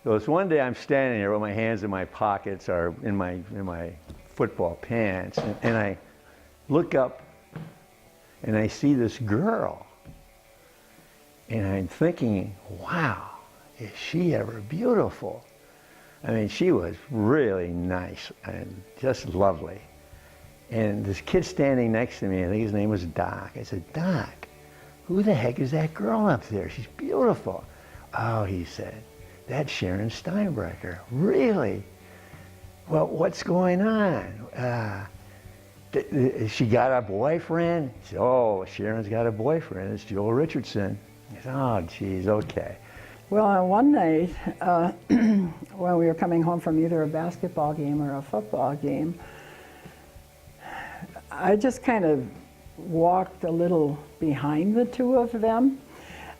So it's one day I'm standing there with my hands in my pockets or in my football pants, and I look up and I see this girl. And I'm thinking, wow, is she ever beautiful? I mean, she was really nice and just lovely. And this kid standing next to me, I think his name was Doc. I said, Doc, who the heck is that girl up there? She's beautiful. Oh, he said, that's Sharon Steinbrecher. Really? Well, what's going on? She got a boyfriend? He said, oh, Sharon's got a boyfriend. It's Joe Richardson. I said, oh, geez, okay. Well, one night, when we were coming home from either a basketball game or a football game, I just kind of walked a little behind the two of them,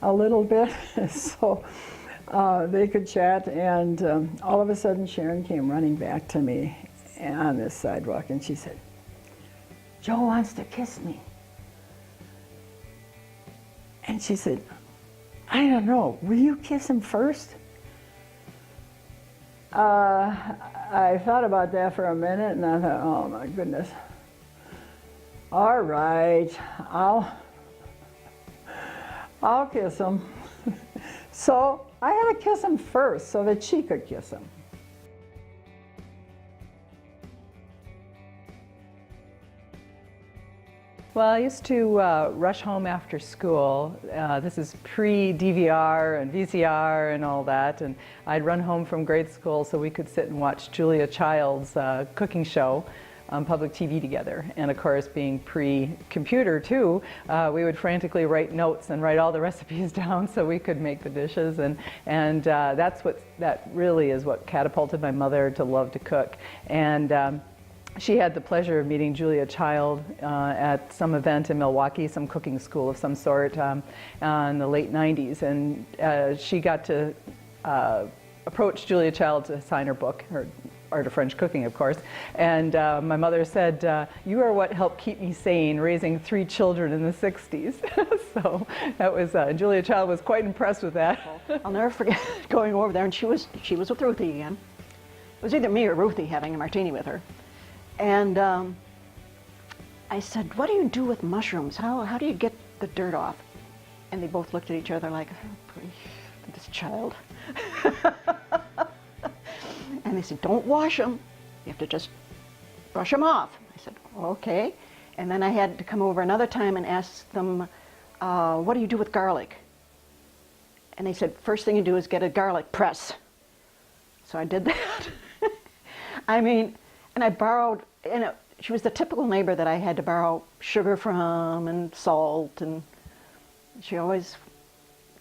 a little bit, so they could chat, and all of a sudden Sharon came running back to me on this sidewalk, and she said, Joe wants to kiss me. And she said, I don't know, will you kiss him first? I thought about that for a minute, and I thought, oh my goodness. All right, I'll kiss him. So I had to kiss him first so that she could kiss him. Well, I used to rush home after school. This is pre-DVR and VCR and all that, and I'd run home from grade school so we could sit and watch Julia Child's cooking show on public TV together. And of course, being pre-computer too, we would frantically write notes and write all the recipes down so we could make the dishes. And that really is what catapulted my mother to love to cook. And she had the pleasure of meeting Julia Child at some event in Milwaukee, some cooking school of some sort in the late 90s. And she got to approach Julia Child to sign her book, her Art of French Cooking, of course. And my mother said, you are what helped keep me sane, raising 3 children in the 60s. So that was, Julia Child was quite impressed with that. I'll never forget going over there, and she was with Ruthie again. It was either me or Ruthie having a martini with her. And I said, what do you do with mushrooms? How do you get the dirt off? And they both looked at each other like, oh, this child. And they said, don't wash them. You have to just brush them off. I said, okay. And then I had to come over another time and ask them, what do you do with garlic? And they said, first thing you do is get a garlic press. So I did that. I mean, and I borrowed, she was the typical neighbor that I had to borrow sugar from and salt, and she always,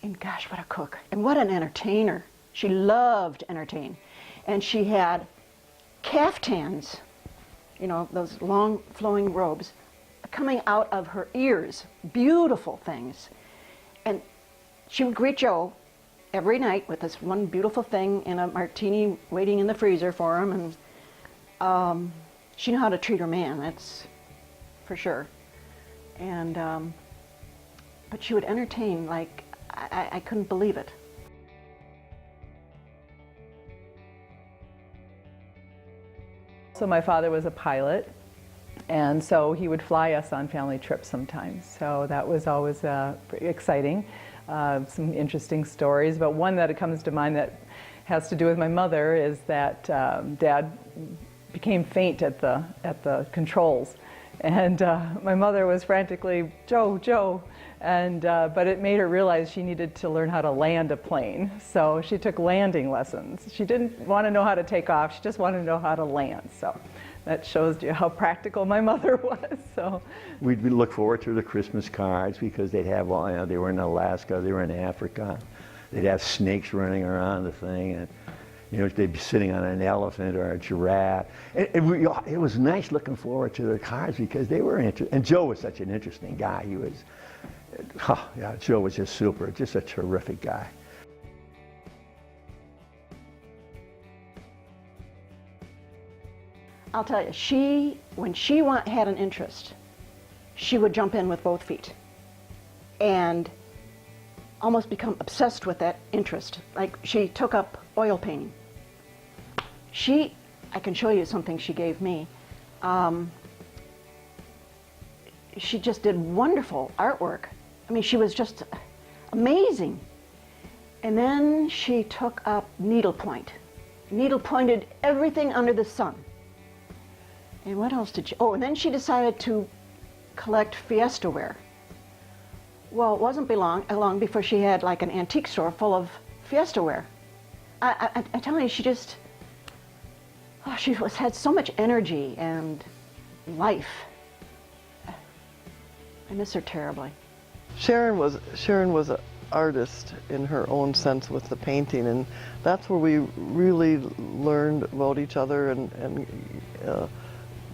and gosh, what a cook. And what an entertainer. She loved to entertain. And she had caftans, you know, those long flowing robes, coming out of her ears, beautiful things. And she would greet Joe every night with this one beautiful thing in a martini waiting in the freezer for him, and she knew how to treat her man, that's for sure. And but she would entertain like I couldn't believe it. So my father was a pilot, and so he would fly us on family trips sometimes. So that was always pretty exciting. Some interesting stories, but one that comes to mind that has to do with my mother is that Dad became faint at the controls, and my mother was frantically, Joe, Joe, and but it made her realize she needed to learn how to land a plane. So she took landing lessons. She didn't want to know how to take off, she just wanted to know how to land. So that shows you how practical my mother was. So we'd look forward to the Christmas cards because they'd have, well, you know, they were in Alaska, they were in Africa. They'd have snakes running around the thing, and you know, they'd be sitting on an elephant or a giraffe. It was nice looking forward to the cards because they were interesting. And Joe was such an interesting guy. He was, oh, yeah, Joe was just super, just a terrific guy. I'll tell you, when she had an interest, she would jump in with both feet. And almost become obsessed with that interest. Like she took up oil painting. I can show you something she gave me. She just did wonderful artwork. I mean, she was just amazing. And then she took up needlepoint. Needlepointed everything under the sun. And what else did she, oh, and then she decided to collect Fiesta ware. Well, it wasn't long before she had like an antique store full of Fiesta ware. I tell you, she just, oh, she had so much energy and life. I miss her terribly. Sharon was an artist in her own sense with the painting, and that's where we really learned about each other and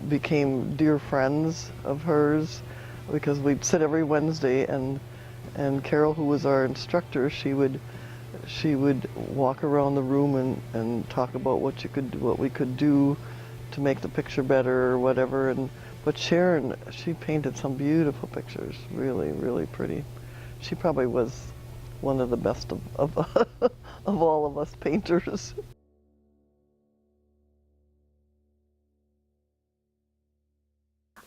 became dear friends of hers, because we'd sit every Wednesday and Carol, who was our instructor, she would walk around the room and talk about what we could do to make the picture better or whatever. But Sharon, she painted some beautiful pictures, really, really pretty. She probably was one of the best of all of us painters.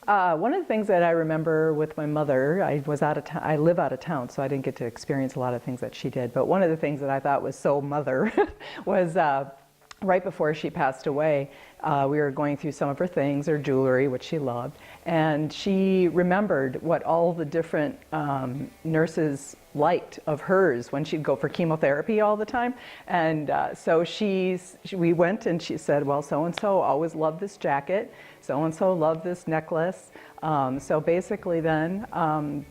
One of the things that I remember with my mother, I live out of town, so I didn't get to experience a lot of things that she did. But one of the things that I thought was so mother was right before she passed away, we were going through some of her things, her jewelry, which she loved, and she remembered what all the different nurses liked of hers when she'd go for chemotherapy all the time. And so we went and she said, well, so-and-so always loved this jacket, so-and-so loved this necklace. So basically then,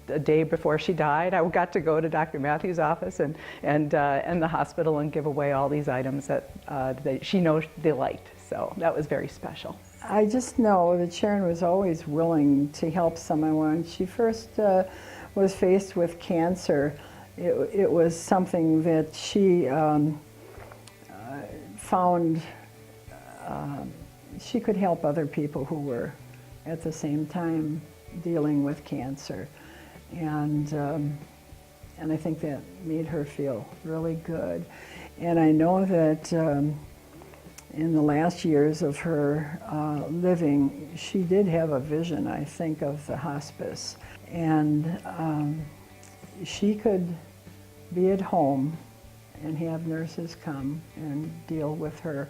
the day before she died, I got to go to Dr. Matthews' office and the hospital and give away all these items that she knows they liked. So that was very special. I just know that Sharon was always willing to help someone. When she first was faced with cancer, it was something that she found she could help other people who were at the same time dealing with cancer. And I think that made her feel really good. And I know that in the last years of her living, she did have a vision, I think, of the hospice. And she could be at home and have nurses come and deal with her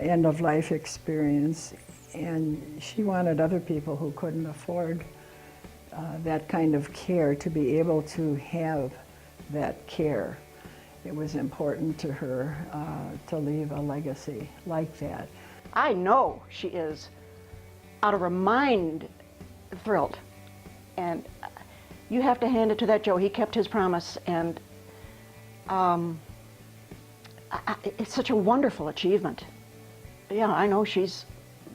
end-of-life experience. And she wanted other people who couldn't afford that kind of care to be able to have that care. It was important to her to leave a legacy like that. I know she is out of her mind thrilled. And you have to hand it to that Joe. He kept his promise, and it's such a wonderful achievement. Yeah, I know she's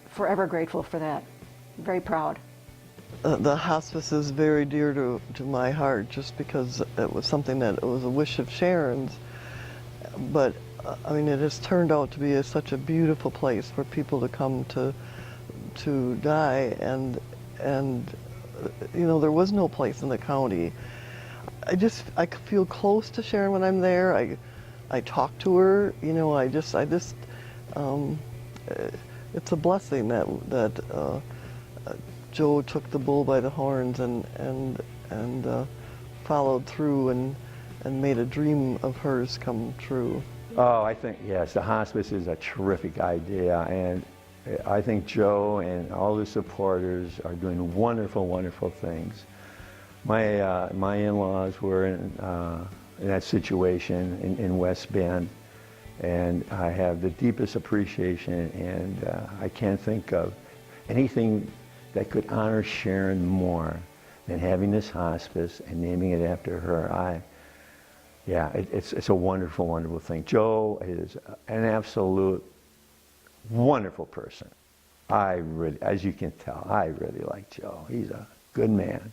forever grateful for that. Very proud. The hospice is very dear to my heart, just because it was something that it was a wish of Sharon's. But I mean, it has turned out to be such a beautiful place for people to come to die, and you know, there was no place in the county. I feel close to Sharon when I'm there. I talk to her. You know, it's a blessing that Joe took the bull by the horns and followed through and made a dream of hers come true. Oh, I think, yes, the hospice is a terrific idea, and I think Joe and all the supporters are doing wonderful, wonderful things. My in-laws were in that situation in West Bend, and I have the deepest appreciation, and I can't think of anything that could honor Sharon more than having this hospice and naming it after her. Yeah, it's a wonderful, wonderful thing. Joe is an absolute wonderful person. As you can tell, I really like Joe. He's a good man.